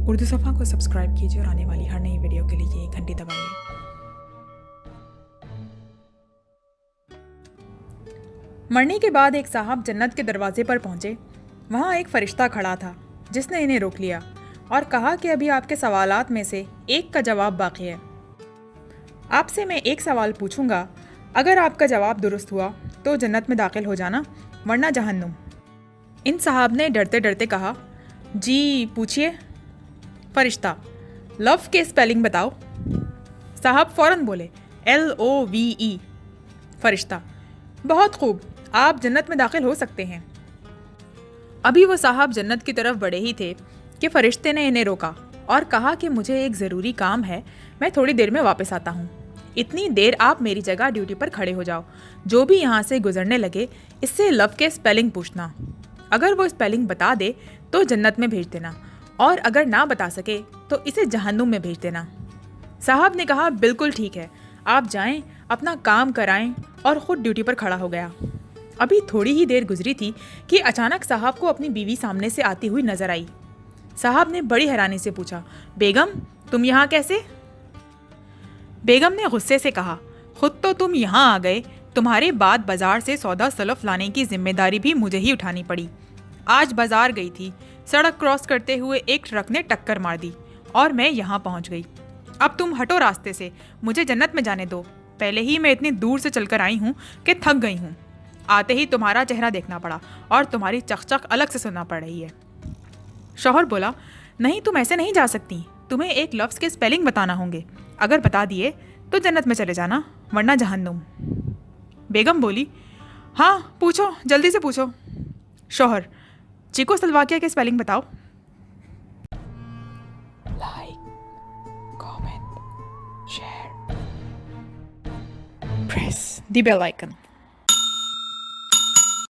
اردو صفحہ کو سبسکرائب کیجیے اور آنے والی ہر نئی ویڈیو کے لیے گھنٹی دبائیے۔ مرنے کے بعد ایک صاحب جنت کے دروازے پر پہنچے۔ وہاں ایک فرشتہ کھڑا تھا جس نے انہیں روک لیا اور کہا کہ ابھی آپ کے سوالات میں سے ایک کا جواب باقی ہے۔ آپ سے میں ایک سوال پوچھوں گا، اگر آپ کا جواب درست ہوا تو جنت میں داخل ہو جانا، ورنہ جہنم۔ ان صاحب نے ڈرتے ڈرتے کہا، جی پوچھئے۔ فرشتہ، لو کے اسپیلنگ بتاؤ۔ صاحب فوراً بولے، LOVE۔ فرشتہ، بہت خوب، آپ جنت میں داخل ہو سکتے ہیں۔ ابھی وہ صاحب جنت کی طرف بڑھے ہی تھے کہ فرشتے نے انہیں روکا اور کہا کہ مجھے ایک ضروری کام ہے، میں تھوڑی دیر میں واپس آتا ہوں۔ اتنی دیر آپ میری جگہ ڈیوٹی پر کھڑے ہو جاؤ، جو بھی یہاں سے گزرنے لگے اس سے لو کے اسپیلنگ پوچھنا۔ اگر وہ اسپیلنگ بتا دے تو جنت میں بھیج دینا، اور اگر نہ بتا سکے تو اسے جہنم میں بھیج دینا۔ صاحب نے کہا، بالکل ٹھیک ہے، آپ جائیں، اپنا کام کرائیں، اور خود ڈیوٹی پر کھڑا ہو گیا۔ ابھی تھوڑی ہی دیر گزری تھی کہ اچانک صاحب کو اپنی بیوی سامنے سے آتی ہوئی نظر آئی۔ صاحب نے بڑی حیرانی سے پوچھا، بیگم تم یہاں کیسے؟ بیگم نے غصے سے کہا، خود تو تم یہاں آ گئے، تمہارے بعد بازار سے سودا سلف لانے کی ذمہ داری بھی مجھے ہی اٹھانی پڑی۔ آج بازار گئی تھی، سڑک کراس کرتے ہوئے ایک ٹرک نے ٹکر مار دی اور میں یہاں پہنچ گئی۔ اب تم ہٹو راستے سے، مجھے جنت میں جانے دو۔ پہلے ہی میں اتنی دور سے چل کر آئی ہوں کہ تھک گئی ہوں۔ آتے ہی تمہارا چہرہ دیکھنا پڑا اور تمہاری چخ الگ سے سننا پڑ رہی ہے۔ شوہر بولا، نہیں تم ایسے نہیں جا سکتی، تمہیں ایک لفظ کے اسپیلنگ بتانا ہوں گے، اگر بتا دیے تو جنت میں چلے جانا، ورنہ جہنم۔ بیگم بولی، ہاں پوچھو، جلدی سے پوچھو۔ شوہر، چیکو سلواکیہ کے اسپیلنگ بتاؤ۔ لائک، کامنٹ، شیئر، پریس دی بیل آئیکن۔